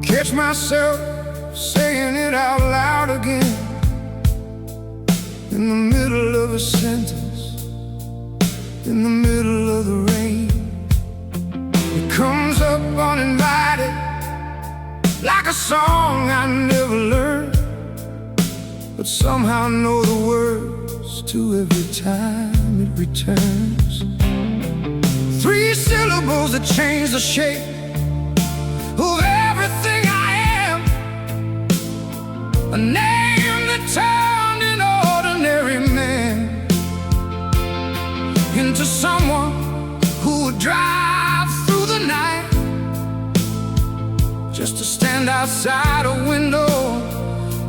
Catch myself saying it out loud again in the middle of a sentence, in the middle of the rain. It comes up uninvited, like a song I never learned, but somehow know the words to every time it returns. 3 syllables that change the shape of everything I am, a name that turned an ordinary man into someone who would drive through the night just to stand outside a window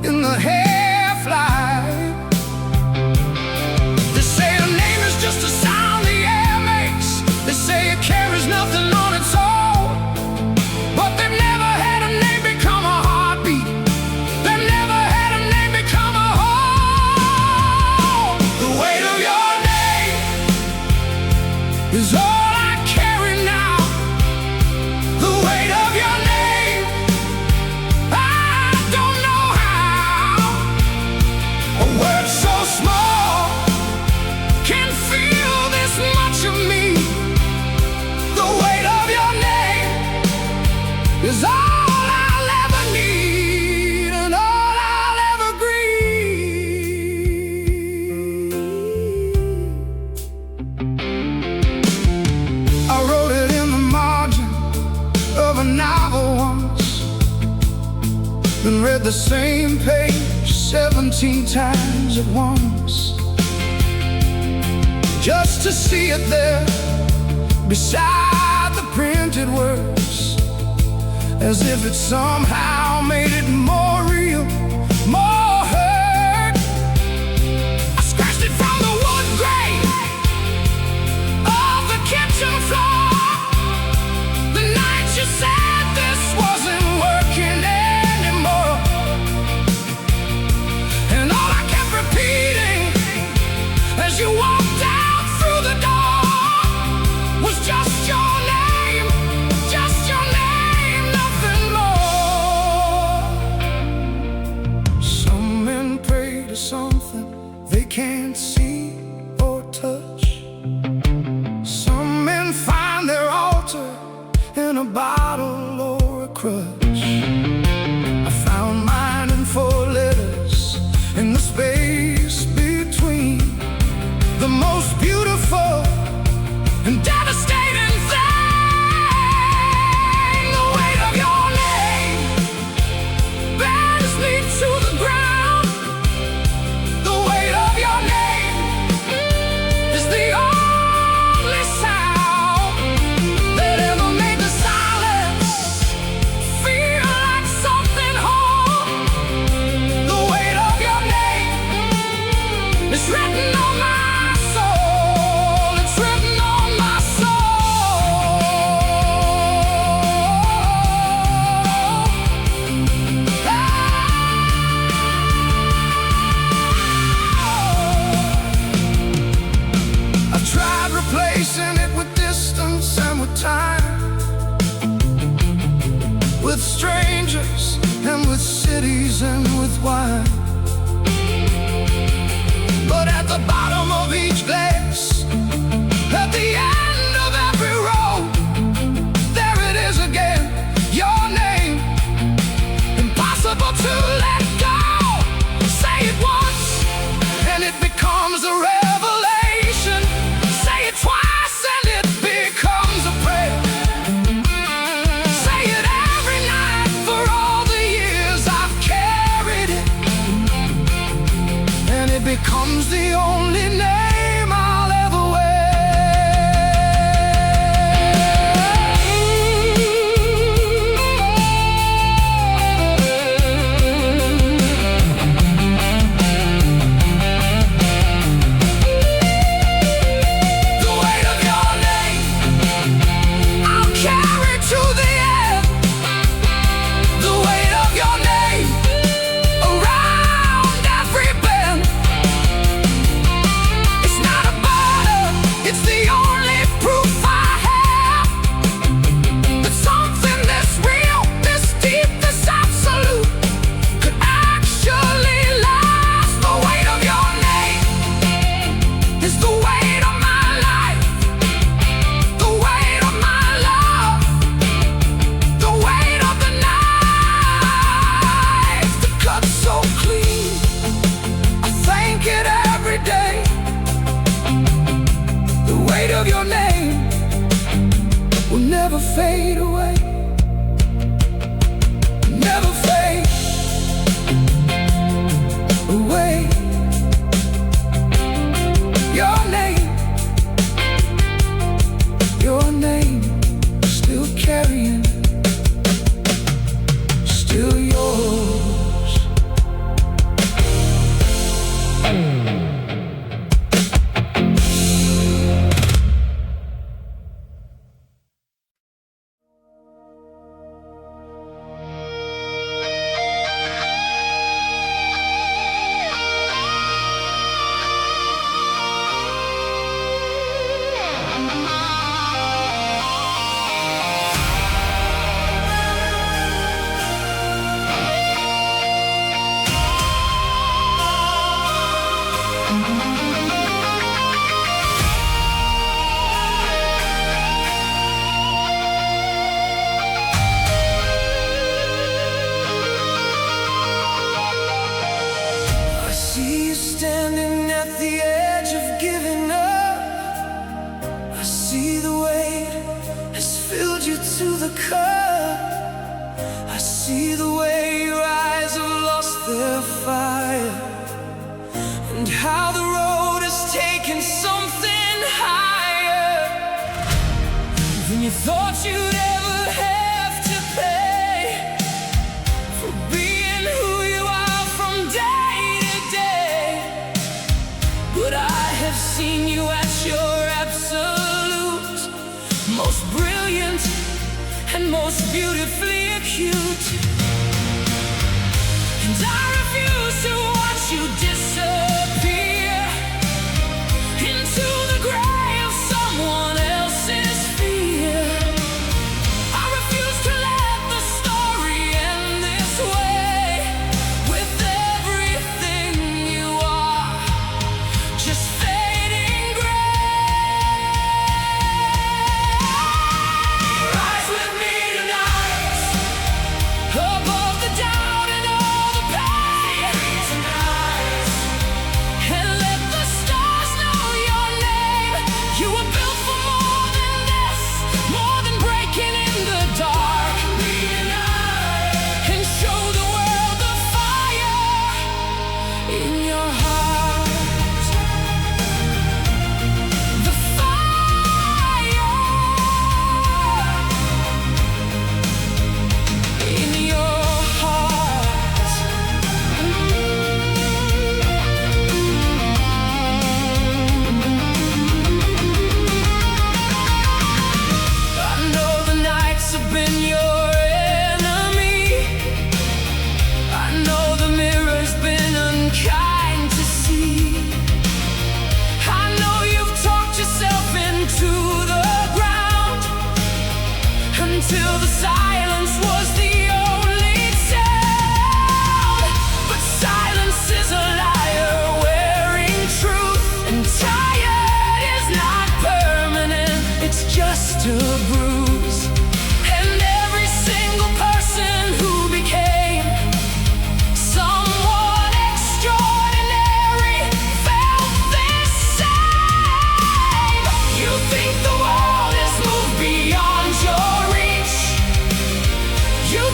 in the half-light. They say a name is just a sound the air makes. They say it carries nothing on its own, but they've never had a name become a heartbeat. They've never had a name become a home. The weight of your name is all I carry now. The weight of your name, I don't know how. A word so small can feel this much of me. The weight of your name is all I'll ever need and all I'll ever grieve. I wrote it in the margin of a novel once, then read the same page 17 times at once, just to see it there beside the printed words, as if it somehow made it more real, more hurt. I scratched it from the wood grain of the kitchen floor the night you said this wasn't working anymore. And all I kept repeating as you walked out through the door was just your name, just your name, nothing more. Some men pray to something they can't see or touch. Some men find their altar in a bottle or a crutch. I found mine in 4 letters in the space between the most beautiful and devastating thing. The weight of your name bends me to the ground. The weight of your name is the only sound that ever made the silence feel like something whole. The weight of your name is written on my soul. It's written on my soul. I tried replacing it with distance and with time, with strangers and with cities and with wine. But at the bottom of each glass, at the end of every road, there it is again, your name, impossible to let go. Say it once and it becomes a revelation. Say it twice and it becomes a prayer. Say it every night for all the years I've carried it. into the cup. I see the way your eyes have lost their fire, and how the road has taken something higher than you thought you'd ever have to pay for being who you are from day to day. But I have seen you at your absolute most brilliant and most beautifully acute, and I refuse to watch you disappear into the gray of someone else's fear. I refuse to let the story end this way, with everything you are just fading gray. Rise with me tonight, above the doubt and all the pain tonight, and let the stars know your name. You were built for more than this, more than breaking in the dark. And show the world the fire in your heart, the fire in your heart. I know the nights have been your enemy. I know the mirror's been unkind to see. I know you've talked yourself into the ground until the silence was the only sound. But silence is a liar wearing truth, and tired is not permanent, it's just a bruise. And every single person who became someone extraordinary felt this same. You think the world has moved beyond your reach. You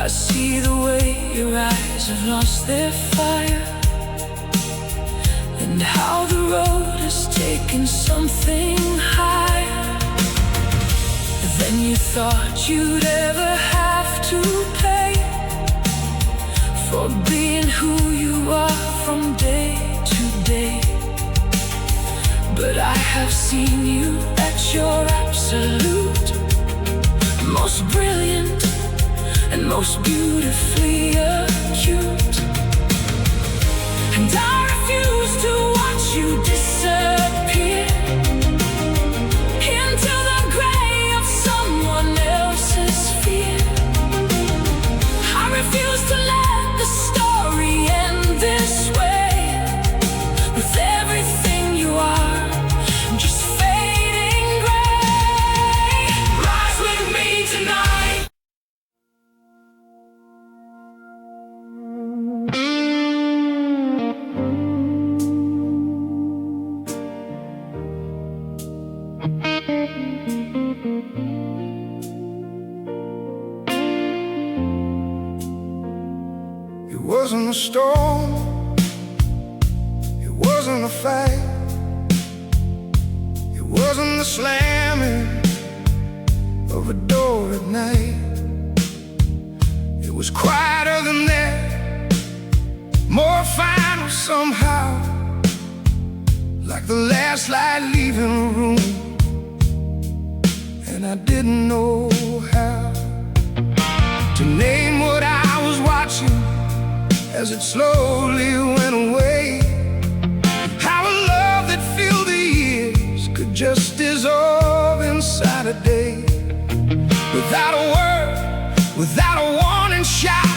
I see the way your eyes have lost their fire, and how the road has taken something higher than you thought you'd ever have to pay for being who you are from day to day. But I have seen you at your absolute most brilliant and most beautifully acute, and I refuse to watch you disappear into the gray of someone else's fear. I refuse to let the story end this way, with everything you are just fading gray. Rise with me tonight. It wasn't a storm, it wasn't a fight, it wasn't the slamming of a door at night. It was quieter than that, more final somehow, like the last light leaving a room, and I didn't know how to name what I was watching as it slowly went away. How a love that filled the years could just dissolve inside a day, without a word, without a warning shot,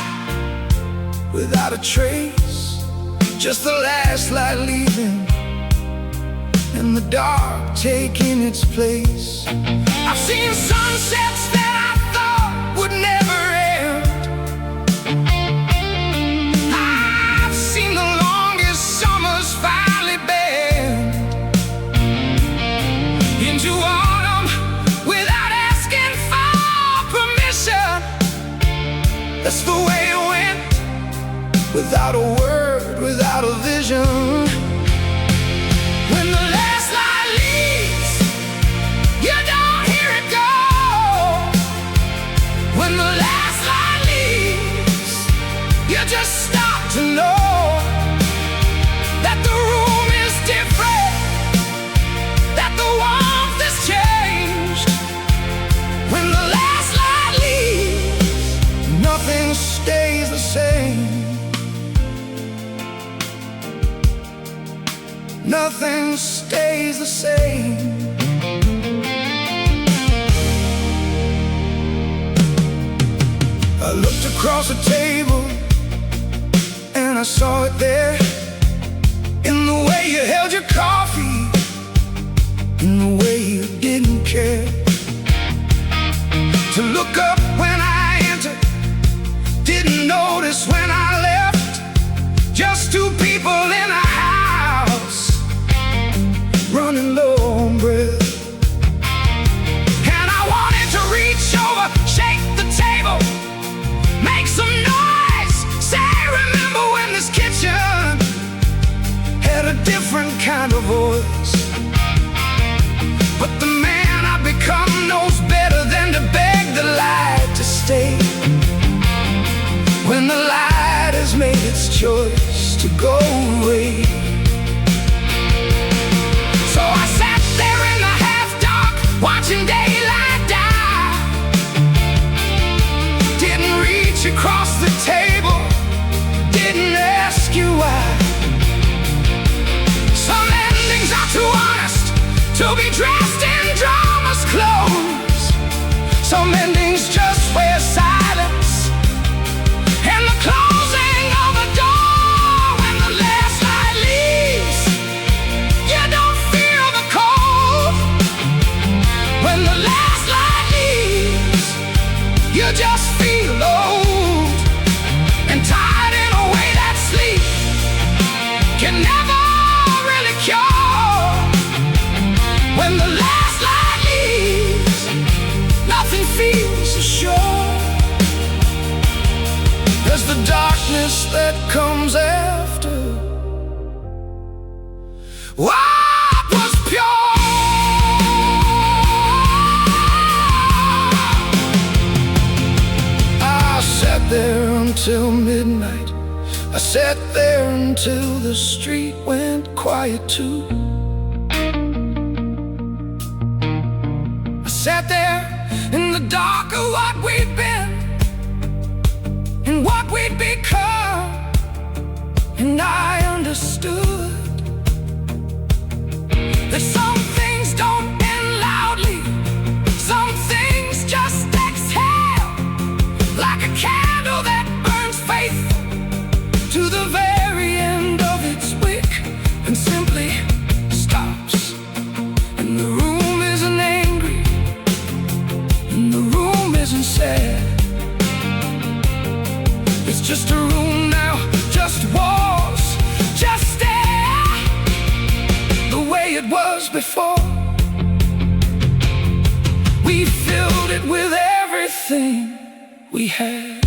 without a trace, just the last light leaving and the dark taking its place. I've seen sunsets that I thought would never end. I've seen the longest summers finally bend into autumn without asking for permission. That's the way it went, without a word, without a vision. When the last light leaves, you don't hear it go. When the last light leaves, you just stop to know that the room is different, that the warmth has changed. When the last light leaves, nothing stays the same. Nothing stays the same. I looked across the table and I saw it there, in the way you held your coffee, in the way you didn't care to look up when I entered, didn't notice when I left. Just two people in a house, running low on breath. And I wanted to reach over, shake the table, make some noise, say, remember when this kitchen had a different kind of voice. But the man I've become knows better than to beg the light to stay, when the light has made its choice to go away. So I sat there in the half-dark, watching daylight die. Didn't reach across the table, didn't ask you why. Some endings are too honest to be dressed in drama's clothes. Some endings just wear silence and the closing of a door. When the last light leaves, you don't feel the cold. When the last light leaves, you just feel old. 'cause the darkness that comes after what was pure. I sat there until midnight. I sat there until the street went quiet too. I sat there in the dark of what we'd been and what we'd become, and I understood that some things don't end loudly, some things just exhale like a candle that burns faithful to the very end of its wick and simply stops. And the room isn't angry, and the room isn't sad. It's just a room now, just walls, just air, the way it was before. We filled it with everything we had.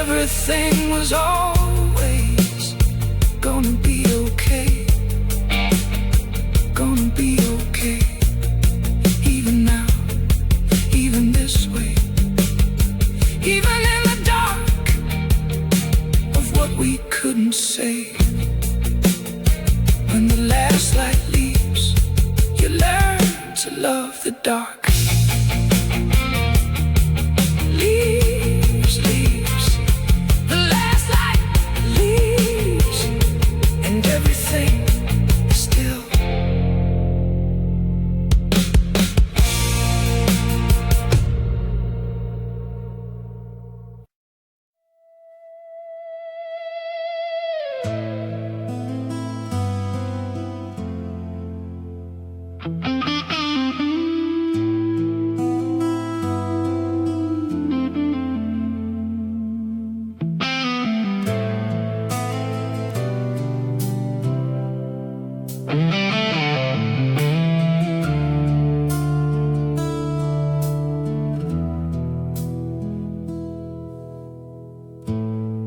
Everything was always gonna be okay, gonna be okay. Even now, even this way, even in the dark of what we couldn't say. When the last light leaves, you learn to love the dark.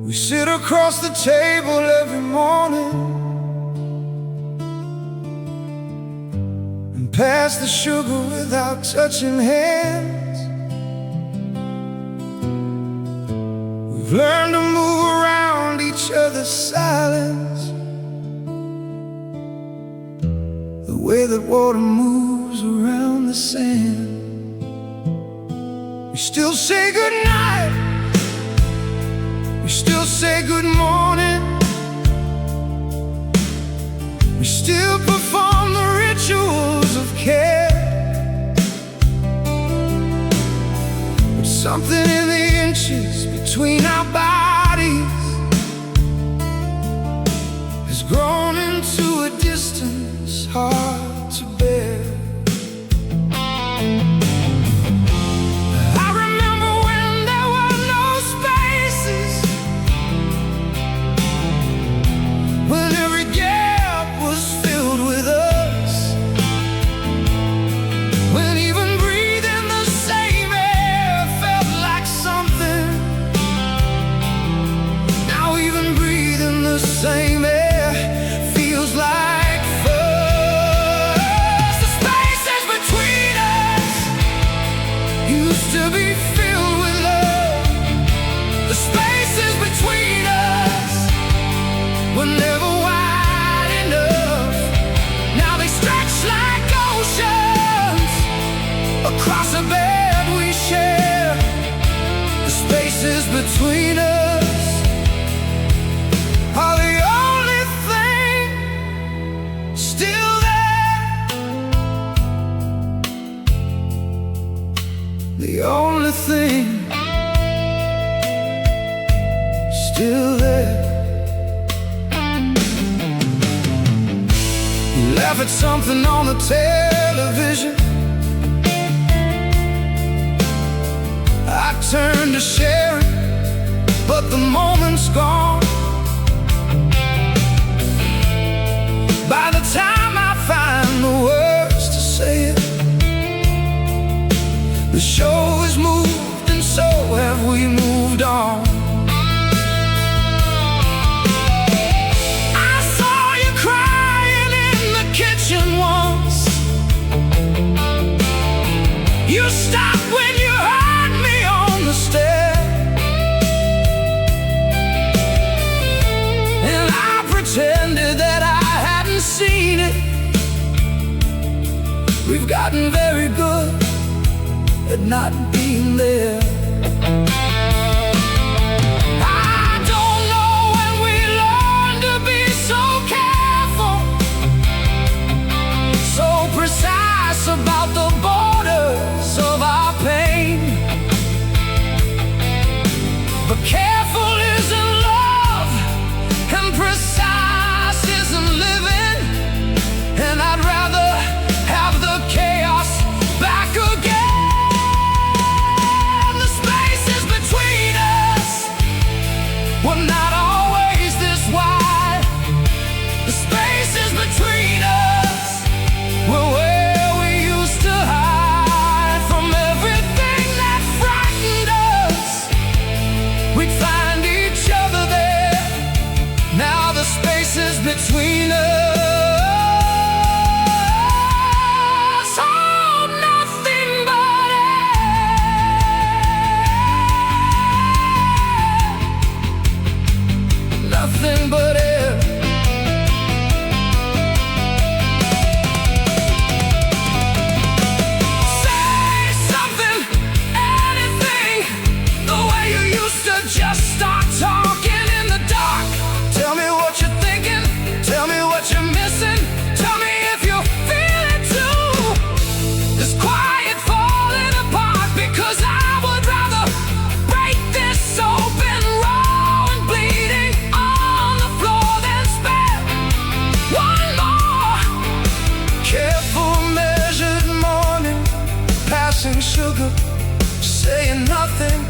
We sit across the table every morning and pass the sugar without touching hands. We've learned to move around each other's silence, the way that water moves around the sand. We still say goodnight, we still say good morning, we still perform the rituals of care. But something in the inches between our bodies has grown into a distance hard to bear. Same air feels like first. The spaces between us used to be filled with love. The spaces between us were never wide enough. Now they stretch like oceans across a bed we share. The spaces between us are the only thing laugh at something on the television. I turn to share it, but the moment's gone. By the time I find the words to say it, the show has moved, and so have we moved on. I saw you crying in the kitchen once. You stopped when you heard me on the stair, and I pretended that I hadn't seen it. We've gotten very good at not being there. I don't know when we learn to be so careful, so precise about the borders of our pain. But careful isn't love, and precise isn't living, and I'd rather have the chaos back again. The spaces between us were not always this wide. The spaces between us were where we used to hide from everything that frightened us. We'd find each other there. Now the spaces between us hold nothing but air. Nothing but air. Say something, anything, the way you used to just start talking in the dark. Tell me what you're thinking, tell me what you're missing, tell me if you feel it too. This quiet falling apart, because I would rather break this open, raw and bleeding on the floor than spare one more careful, measured morning, passing sugar, saying nothing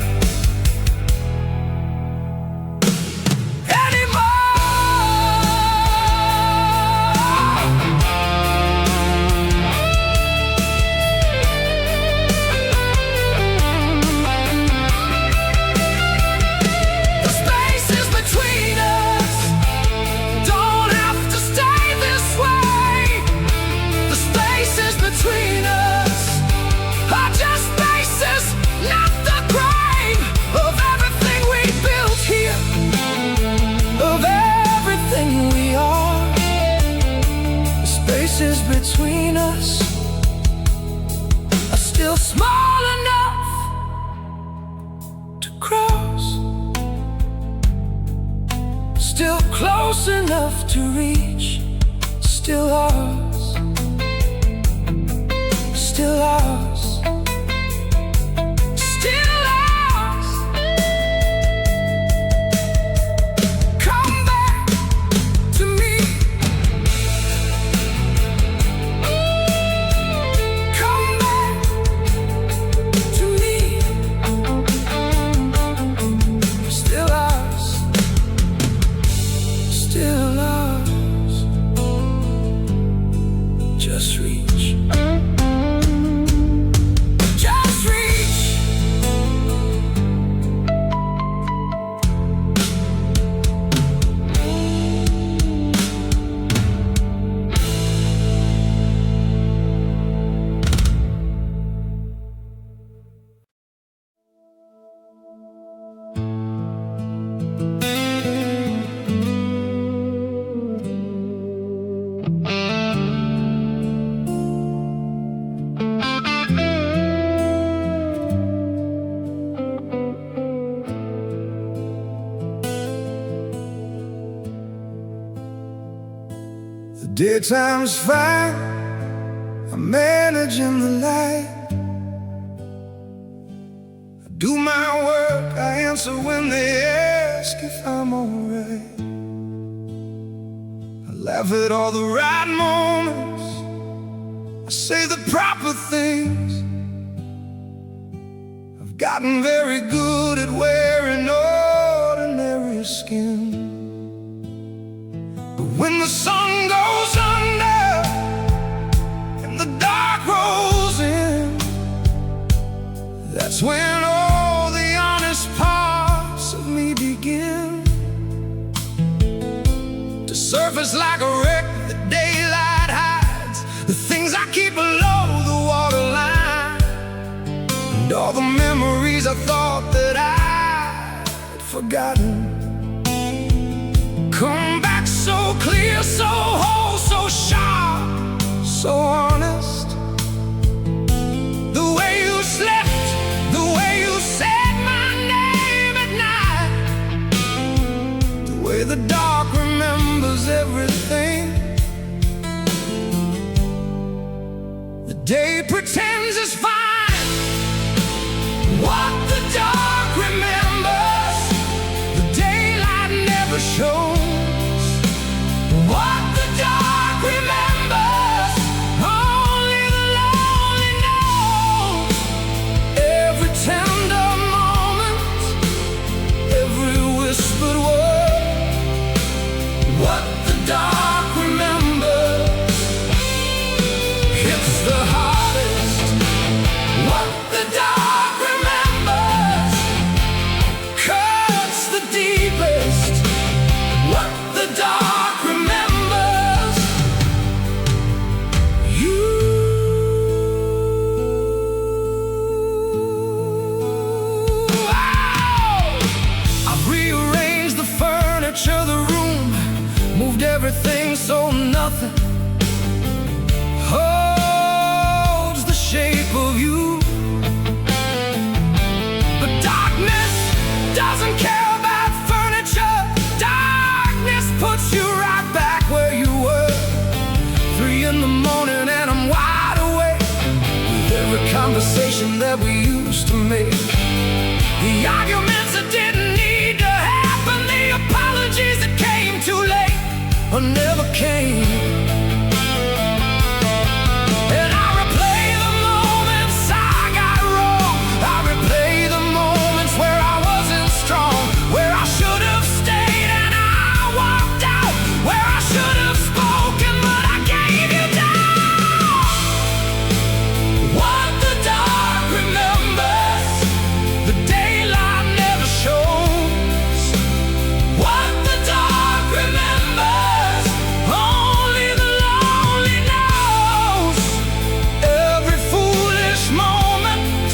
between us are still small enough to cross, still close enough to reach, still ours, still ours, still ours. Come back to me. Daytime's fine, I'm managing the light. I do my work, I answer when they ask if I'm alright. I laugh at all the right moments, I say the proper things. I've gotten very good at wearing ordinary skin. But when the sun goes under and the dark rolls in, that's when all the honest parts of me begin to surface like a wreck that daylight hides, the things I keep below the waterline, and all the memories I thought that I'd forgotten come back so clear, so whole, so sharp, so honest. The way you slept, the way you said my name at night, the way the dark remembers everything. The day pretends it's fine, what the dark remembers, the daylight never shows. What the dark remembers, only the lonely knows. Every tender moment, every whispered word, what the dark remembers hits the hardest. What the dark remembers cuts the deepest. What the dark remembers, you. Oh! I've rearranged the furniture, the room, moved everything so nothing holds the shape of you. But darkness doesn't care about furniture. Darkness puts you right back where you were. 3 in the morning and I'm wide awake with every conversation that we used to make. The arguments that didn't need to happen, the apologies that came too late or never came. And I replay the moments I got wrong. I replay the moments where I wasn't strong, where I should have stayed and I walked out, where I should have spoken but I gave you down. What the dark remembers, the daylight never shows. What the dark remembers, only the lonely knows. Every foolish moment,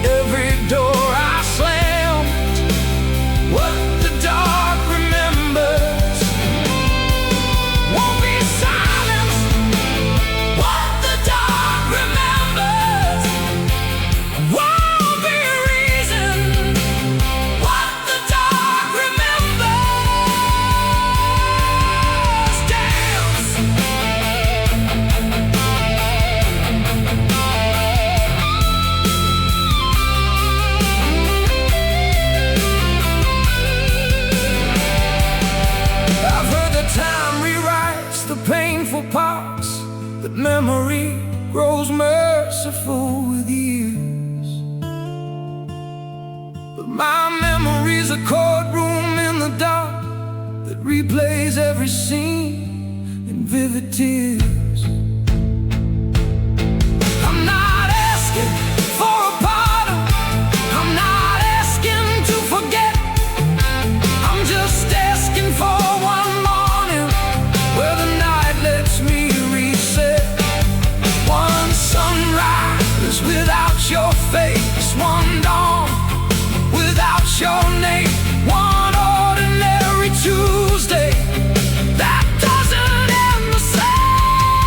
every door I slammed, what the dark remembers won't be silence. What the dark remembers won't be a reason. What the dark remembers dance. I've heard that time rewrites the painful parts, that memory grows merciful with years. But my memory's a courtroom in the dark that replays every scene in vivid tears. I'm not asking for a pardon, I'm not asking to forget. I'm just asking for one morning where the night lets me reset. One sunrise without your face, one dawn without your name, one ordinary Tuesday that doesn't end the same.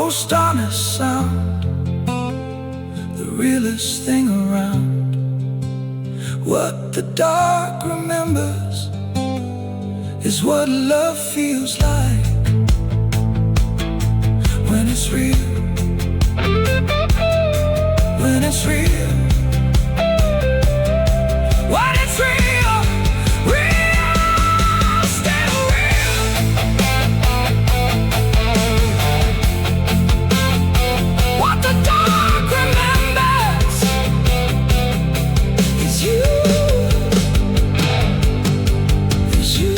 most honest sound, the realest thing around. What the dark remembers is what love feels like when it's real. When it's real. When it's real. Real. Still real. What the dark remembers is you. Is you.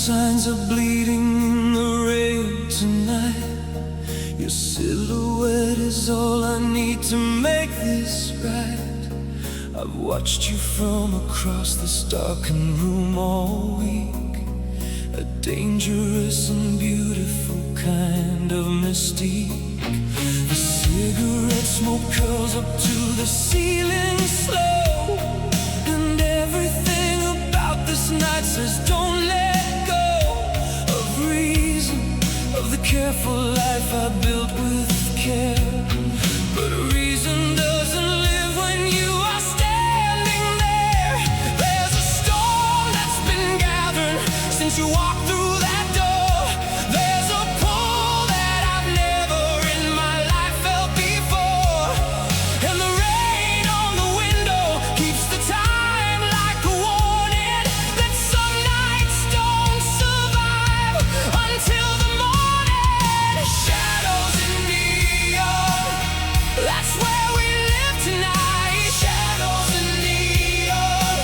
Signs are bleeding in the rain tonight. Your silhouette is all I need to make this right. I've watched you from across this darkened room all week. A dangerous and beautiful kind of mystique. The cigarette smoke curls up to the ceiling slow, and everything about this night says don't let of the careful life I built with care. But reason doesn't live when you are standing there. There's a storm that's been gathering since you walked through that door. There's a pull that I've never in my life felt before. And the rain on the window keeps the time like a warning that some nights don't survive until the shadows in neon, that's where we live tonight. Shadows in neon,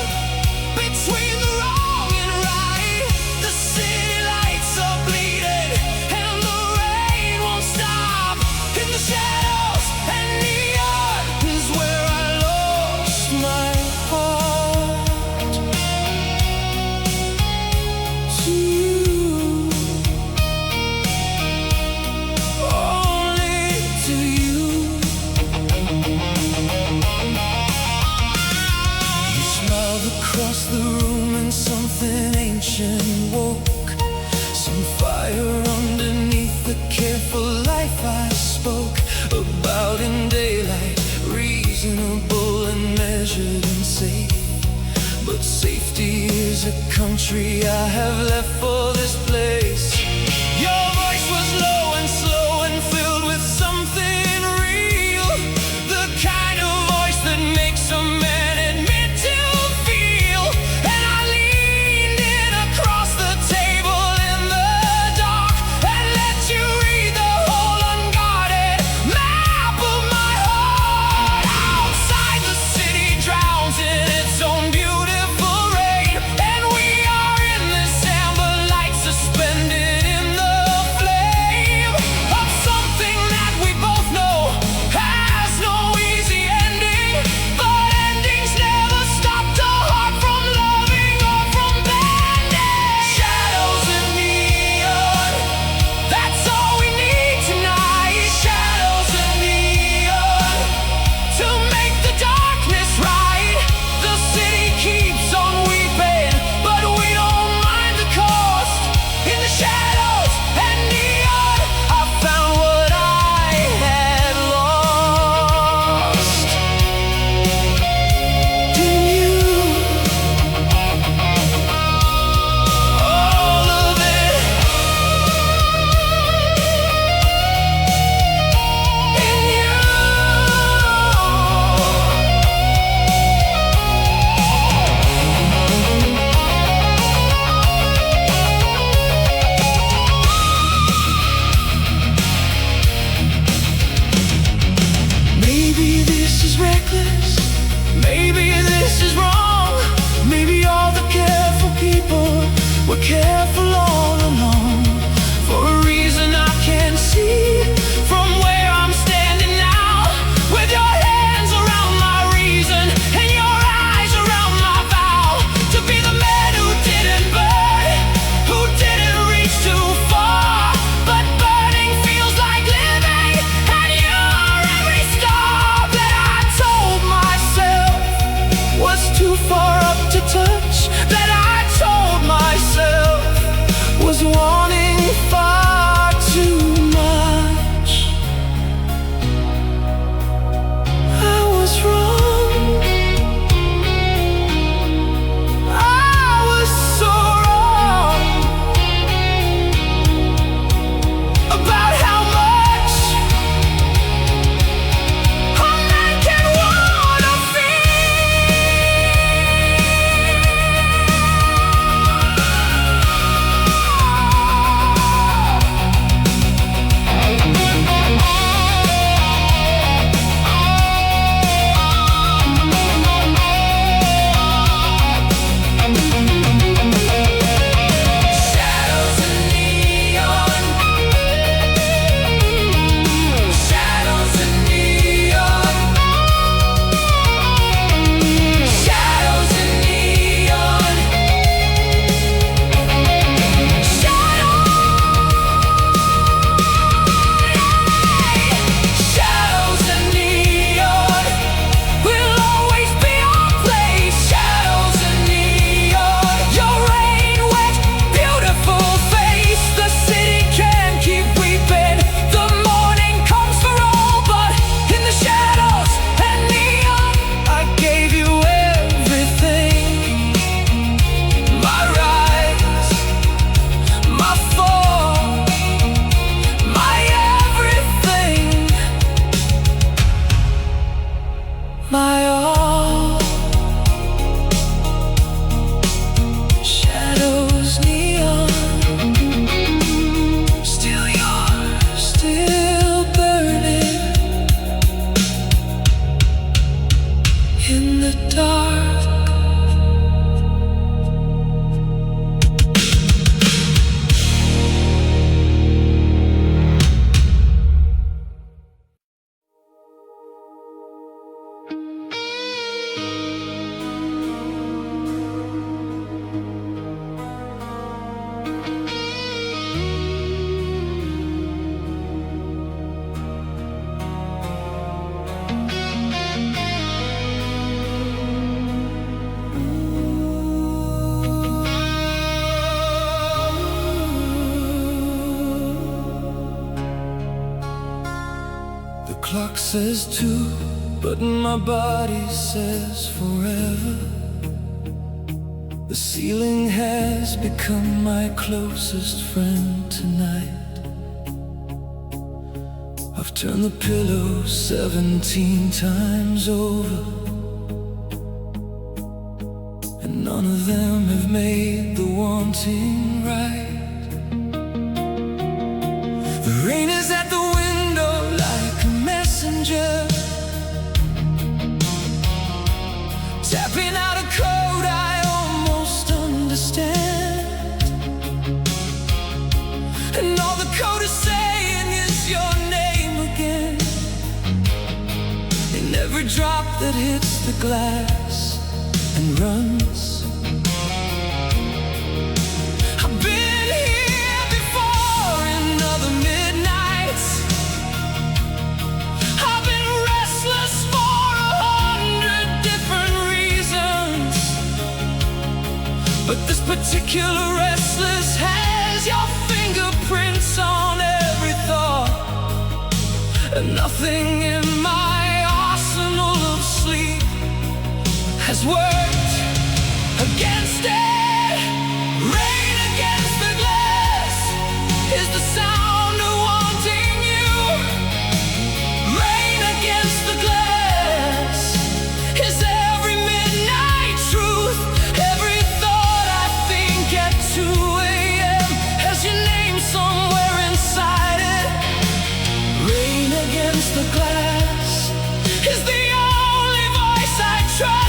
between the wrong and right. The city lights are bleeding, and the rain won't stop. In the shadows and neon is where I lost my heart to you. Only to you. You smiled across the room and something ancient woke. Some fire underneath the careful life I spoke about in daylight. Reasonable and measured and safe. But safety is a country I have left for this place. Your voice was low and slow and filled with something real. The kind of voice that makes a man admit to feel. And I leaned in across the table in the dark and let you read the whole unguarded map of my heart. Outside the city drowns in its own beautiful rain, and we are in this amber light Maybe this is wrong. Maybe all the careful people were careful all along. For a reason I can't see from where I'm standing now. With your hands around my reason and your eyes around my vow. To be the man who didn't burn, who didn't reach too far. But burning feels like living, and you're every star that I told myself was too far up to touch. That I told myself was wanting far too much. I was wrong. I was so wrong about how much a man can wanna shadows and neon, shadows and neon, shadows and neon, shadows and neon will always be our place. Shadows and neon, your rain wet, beautiful face. The city can keep weeping. The morning comes for all, but in the shadows and neon, I gave you everything. My rise, my fall, my everything, my all. Shadows, neon, still yours, still burning in the dark. The clock says 2, but my body says forever. The ceiling has become my closest friend tonight. I've turned the pillow 17 times over, and none of them have made the wanting right. The rain is at the window like a messenger, tapping out a code I almost understand. And all the code is saying is your name again, in every drop that hits the glass and runs. I've been here before in other midnights. I've been restless for 100 different reasons, but this particular restless has your fingerprints on every thought. And nothing in my arsenal of sleep has worked against it. Rain against the glass is the sound of wanting you. Rain against the glass is every midnight truth. Every thought I think at 2 a.m. has your name somewhere inside it. Rain against the glass is the only voice I trust.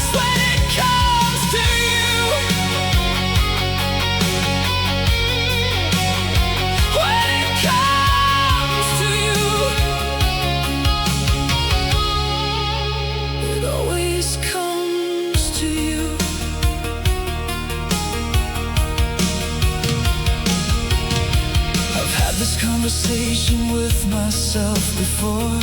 with myself before.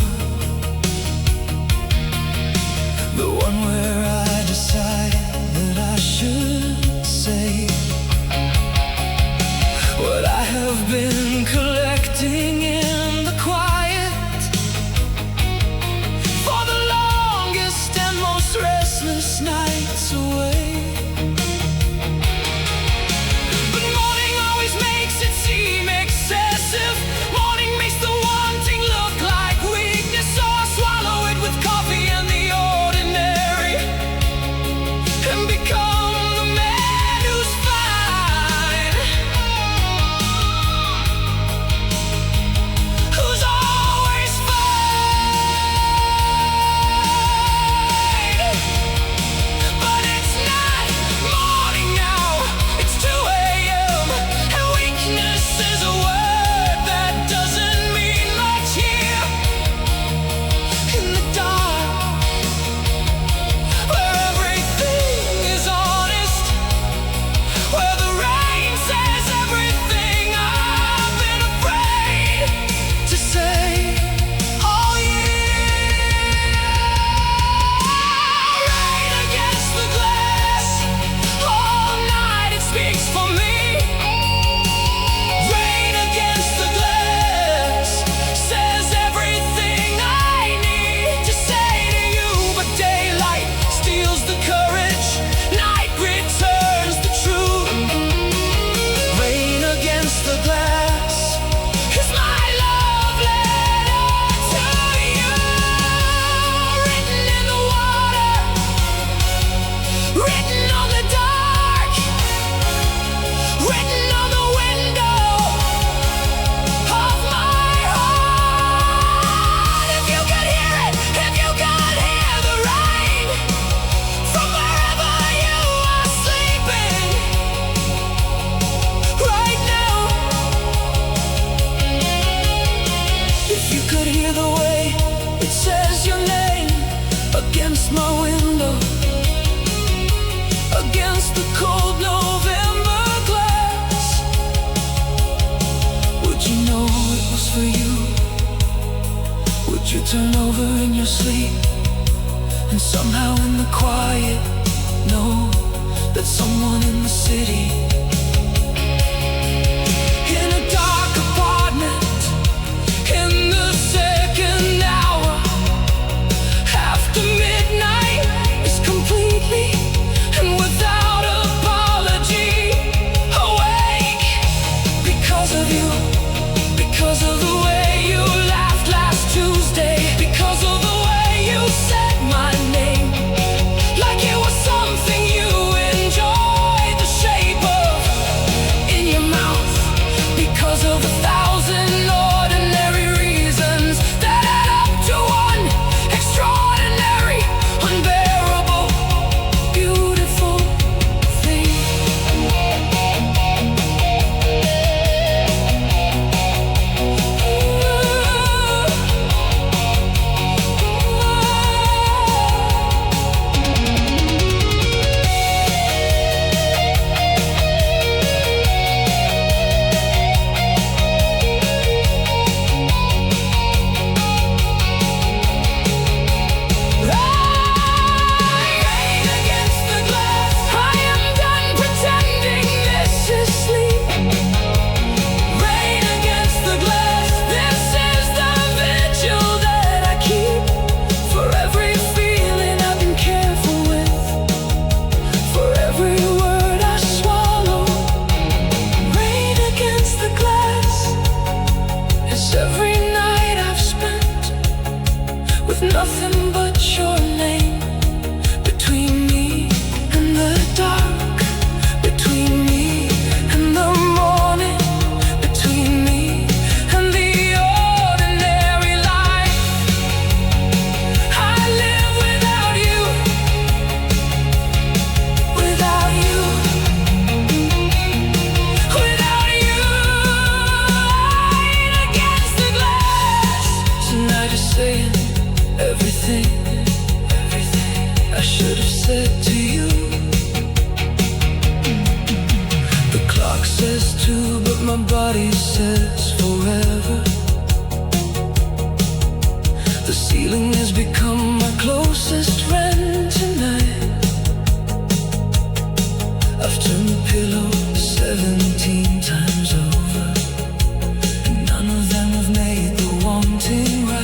The one where I decide that I should say what I have been collecting in the quiet for the longest and most restless nights away. But morning always makes it seem excessive. Morning makes the wanting look like weakness, so I swallow it with coffee and the ordinary and become the man who's fine, who's always fine. But it's not morning now, it's 2 a.m. and weakness is a word that doesn't mean much here in the dark, where everything is honest, where the rain says everything I've been afraid to say all year. Rain against the glass, all night it speaks for me. Rain against the glass says everything I need to say to you, but daylight steals the courage, night returns the truth. Rain against the glass is my love letter to you, written in the water, written on the dark, written on the window of my heart. If you could hear it, if you could hear the rain from wherever you are sleeping right now, if you could hear the way it says your name against my window, against the cold November glass, would you know it was for you? Would you turn over in your sleep and somehow in the quiet know that someone in the city, in a dark apartment, in the second hour after midnight, is completely and without apology awake because of you, because of the way you laughed last Tuesday, because of the way you said my name like it was something you enjoyed the shape of in your mouth, because of 1,000 ordinary reasons that add up to one extraordinary, unbearable, beautiful thing. Rain against the glass, I am done pretending this is sleep. Rain against the glass, this is the vigil that I keep for every feeling I've been careful with, for every word I swallow. Rain against the glass is every night I've spent with nothing but your name between me and the dark, between me and the morning, between me and the ordinary life I live without you, without you, without you. Rain against the glass, tonight is saying everything The ceiling has become my closest friend tonight. I've turned the pillow 17 times over, and none of them have made the wanting right.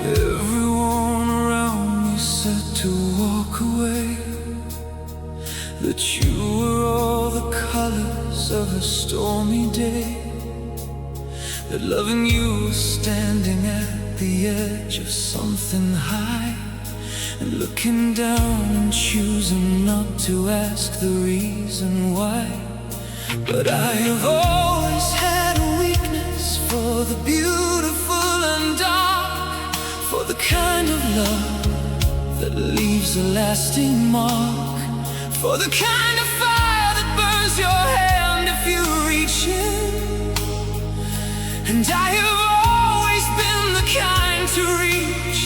Everyone around me said to walk away, that you were all the colors of a stormy day, that loving you was standing at the edge of something high, and looking down and choosing not to ask the reason why. But I have always had a weakness for the beautiful and dark, for the kind of love that leaves a lasting mark, for the kind of fire that burns your hand if you reach in. And I have always been the kind to reach,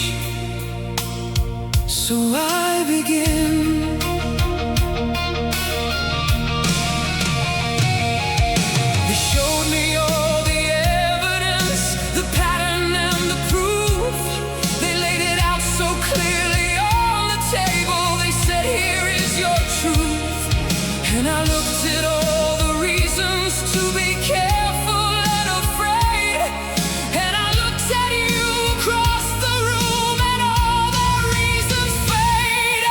so I begin. They showed me all the evidence, the pattern and the proof. They laid it out so clearly on the table. They said, here is your truth. And I looked at all the reasons to be careful and afraid, and I looked at you across the room, and all the reasons faded.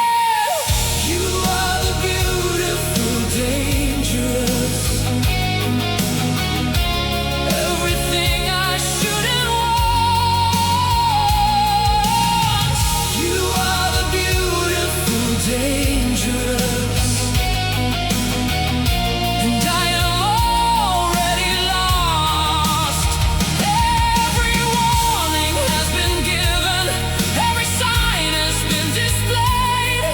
You are the beautiful, dangerous, everything I shouldn't want. You are the beautiful, dangerous, and I am already lost. Every warning has been given, every sign has been displayed.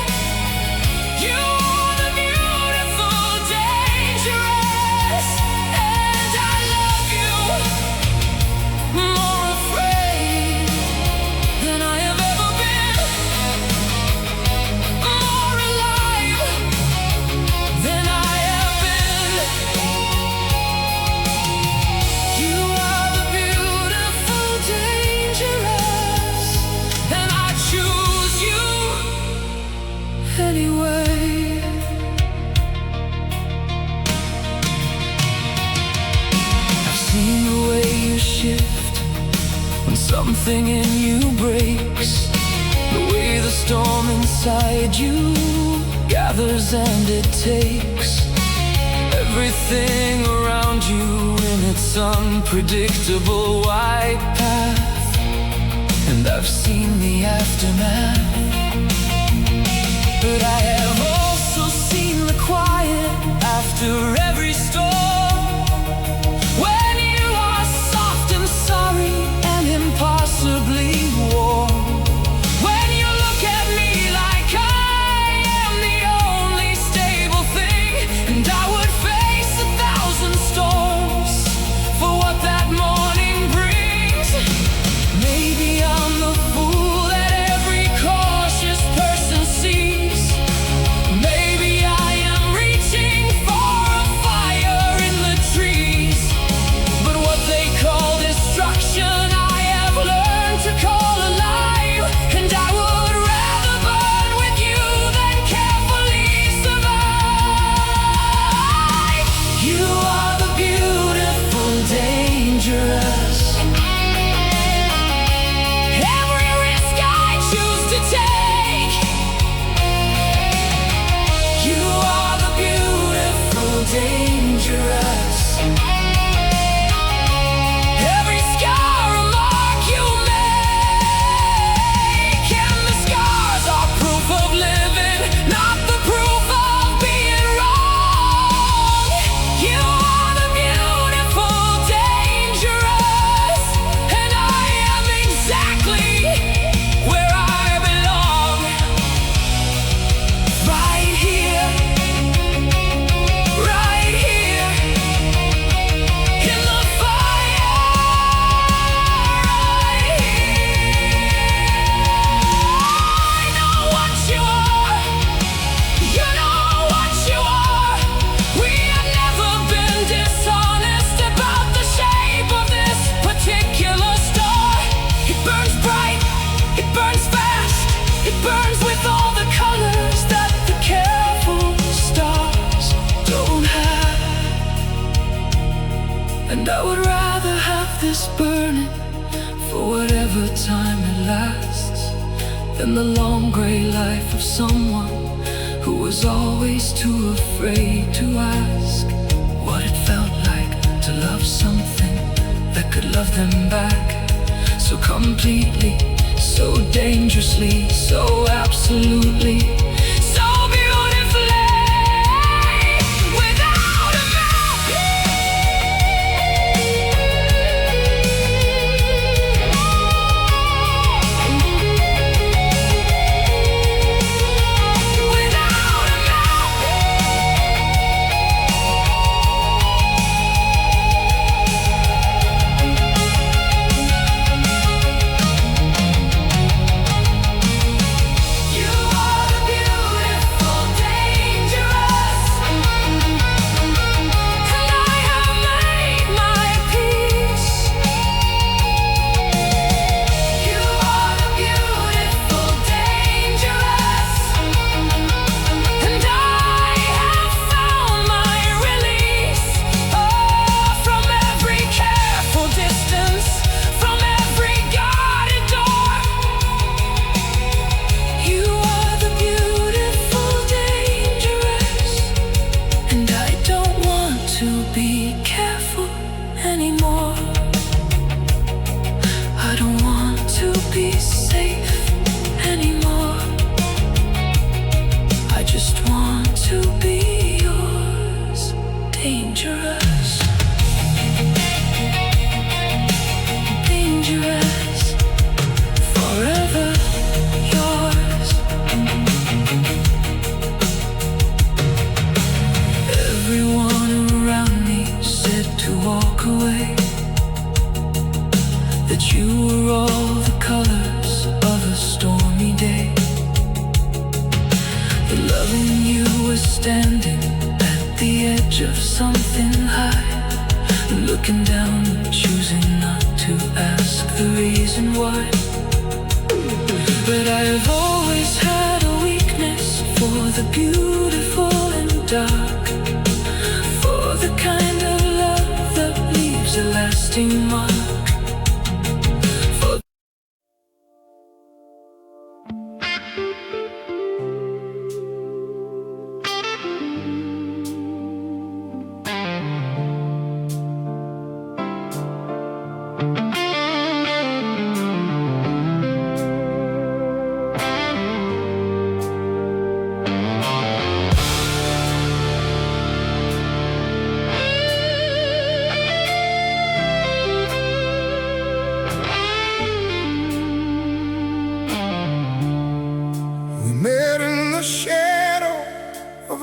You are the beautiful, dangerous, and I love you, more afraid than I have ever been, more alive than I have been. You are the beautiful, dangerous, and I choose you anyway. I've seen the way you shift when something in you breaks, the way the storm inside you gathers and it takes everything around you in its unpredictable wide path. And I've seen the aftermath, but I have also seen the quiet after every storm, when you are soft and sorry and impossibly warm, when you look at me like I am the only stable thing, and I would face 1,000 storms for what that morning brings. Maybe I'm the fool that every cautious person sees, is burning for whatever time it lasts, than the long grey life of someone who was always too afraid to ask what it felt like to love something that could love them back so completely, so dangerously, so absolutely, so beautifully, without a standing at the edge of something high, looking down, choosing not to ask the reason why. But I've always had a weakness for the beautiful and dark, for the kind of love that leaves a lasting mark.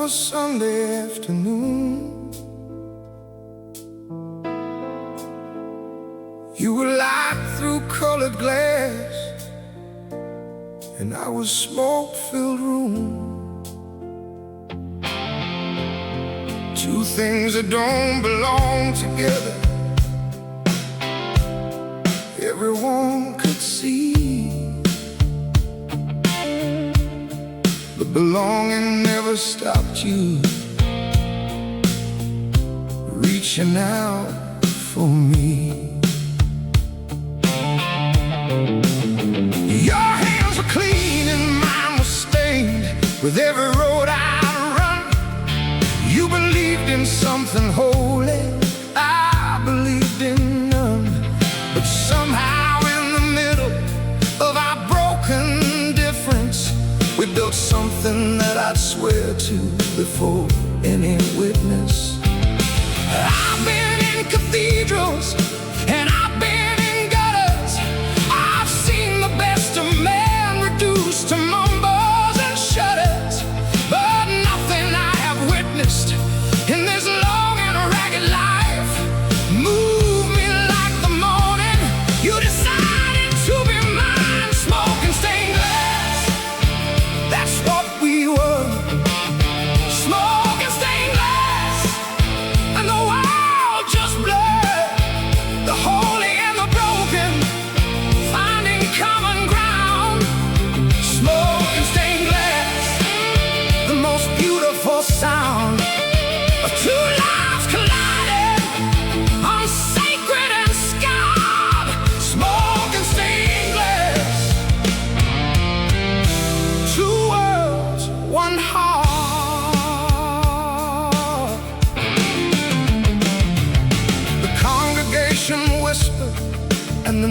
Sunday afternoon, you were light through colored glass, and I was smoke-filled room. Two things that don't belong together, everyone could see. But belonging never stopped you reaching out for me. Your hands were clean and mine was stained with every road I run. You believed in something holy, I believed in none. But somehow in the middle of our broken difference, we built something that I'd swear to before any witness. I've been in cathedrals and I've been in gutters. I've seen the best of man reduced to mumbles and shudders. But nothing I have witnessed in this long and ragged life moved me like the morning you decided to be mine. Smoking stained glass, that's what we were. Smoking stained glass, and the world just blurred.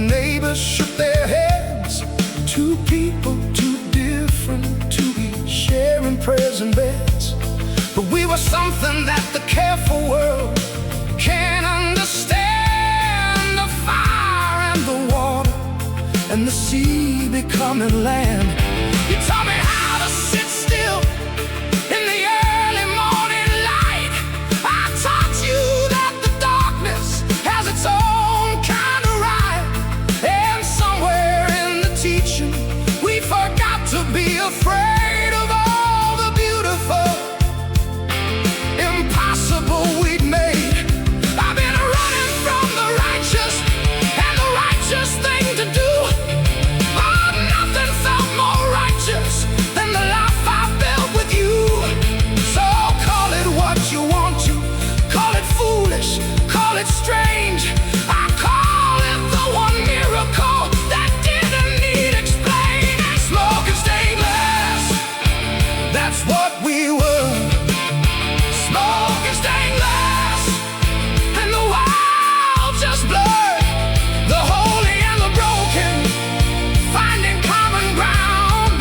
neighbors shook their heads. Two people, too different to be sharing prayers and beds. But we were something that the careful world can't understand. The fire and the water and the sea becoming land. You taught me how to sit still in the early morning light. I taught you that the darkness has its own kind of right. And somewhere in the teaching we forgot to be afraid of all the beautiful impossible we'd made. I've been running from the righteous and the righteous thing to do. Oh, nothing felt more righteous than the life I built with you. So call it what you want to, call it foolish, call it strange. I call it the one miracle that didn't need explaining. Smoke and stained glass, that's what we were. Smoke and stained glass, and the wild just blurred. The holy and the broken finding common ground.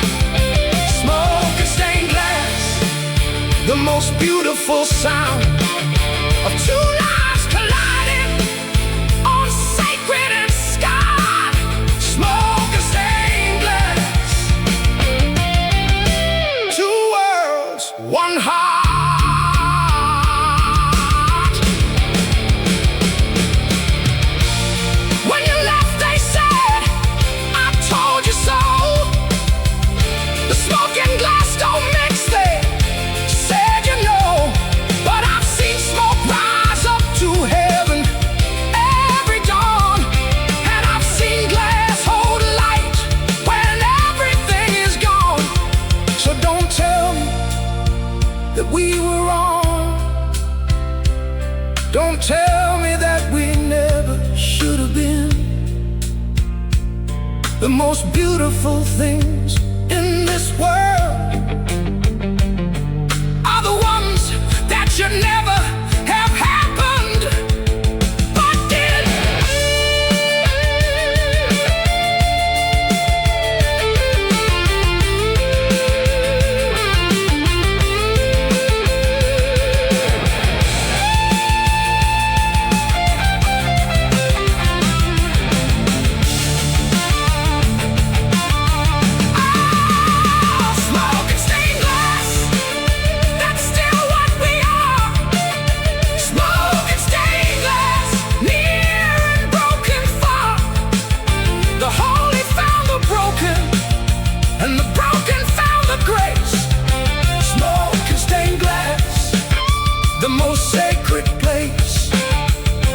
Smoke and stained glass, the most beautiful sound of two lives colliding on sacred and scarred. Smoke and stained glass, two worlds, one heart. When you left they said, I told you so. The smoke and glass don't mix, they said, you know. But I've seen smoke rise up to heaven every dawn. And I've seen glass hold light when everything is gone. So don't tell me that we were wrong. Don't tell me that we never should have been. The most beautiful things in this world are the ones that should never have happened, but did. Smoke and stained glass, that's still what we are. Smoke and stained glass, near and broken far. The holy found the broken, and the broken found the grace. Smoke and stained glass, the most sacred place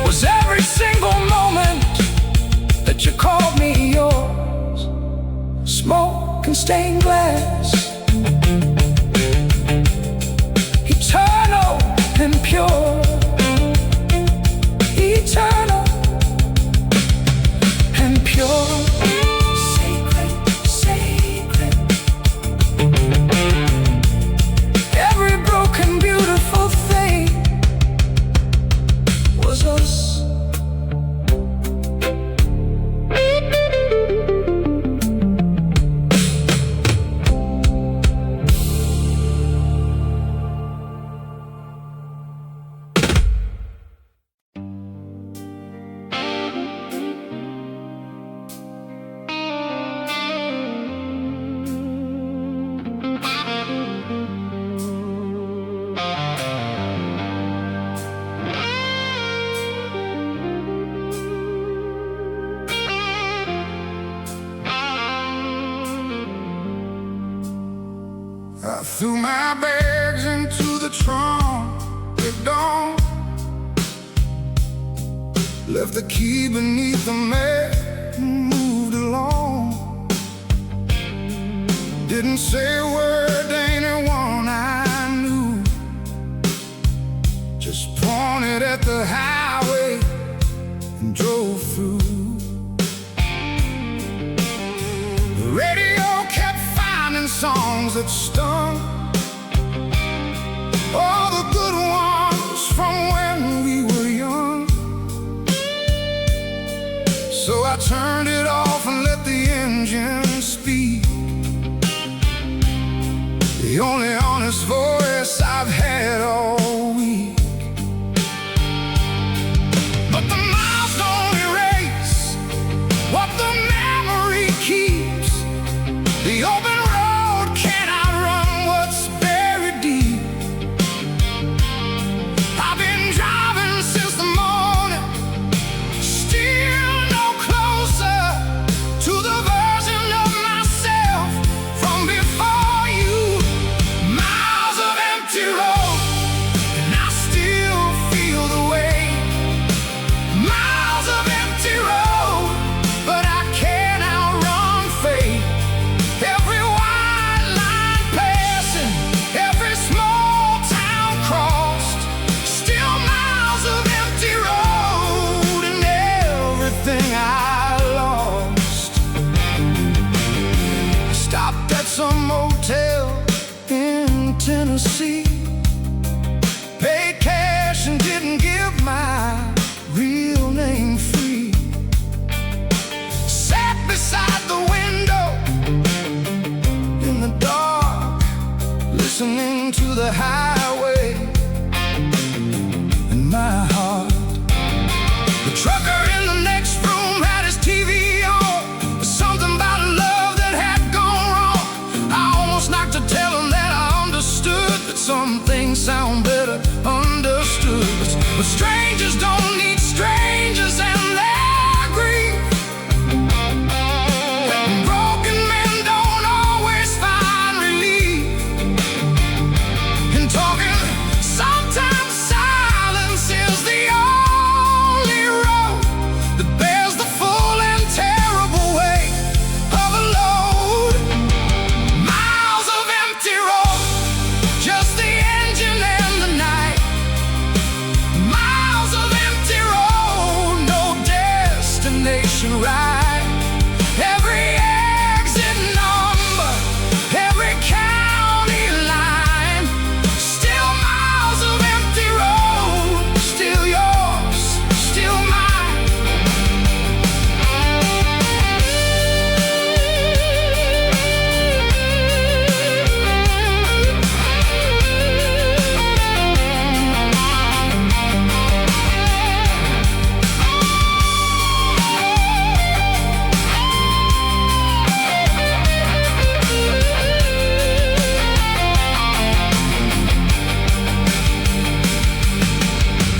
was every single moment that you called me yours. Smoke and stained glass, eternal and pure. Eternal and pure. Sacred, sacred. Every broken, beautiful thing was us. I threw my bags into the trunk at dawn. Left the key beneath the mat and moved along. Didn't say a word to anyone I knew. Just pointed at the highway and drove through. The radio kept finding songs that stung. All the good ones from when we were young. So I turned it off and let the engine speak. The only honest voice I've had all week. But the miles don't erase what the memory keeps. The open road cannot run what's buried deep. I've been driving since the morning, still no closer to the version of myself from before you. Miles of empty road, and I still feel the weight. Miles of empty road, but I can't outrun fate. Every white line passing, every small town crossed, still miles of empty road and everything I lost. Stopped at some motel in Tennessee, paid cash and didn't give my real name free. Sat beside the window in the dark, listening to the highway in my heart. The trucker in the next room had his TV on, something about love that had gone wrong. I almost knocked to tell him that I understood, that some things sound better understood. But strangers don't need strangers and their grief. Broken men don't always find relief in talking. Sometimes silence is the only road that bears the full and terrible weight of a load. Miles of empty road, just the engine and the night. Miles of empty road, no destination right. Every exit number, every county line, still miles of empty road, still yours, still mine.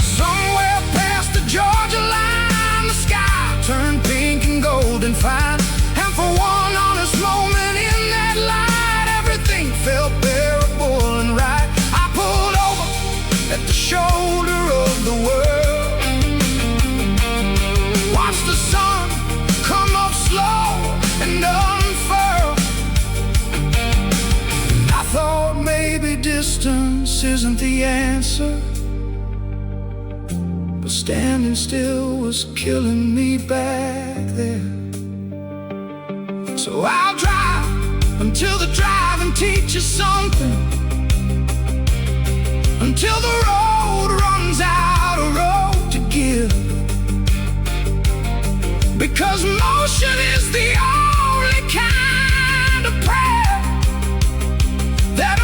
Somewhere past the Georgia line, the sky turned pink and golden fine. And for one honest moment in that light, everything felt bearable and right. I pulled over at the shoulder of the world, watched the sun come up slow and unfurl. And I thought maybe distance isn't the answer, but standing still was killing me back there. So I'll drive until the driving teaches something, until the road runs out of road to give. Because motion is the only kind of prayer that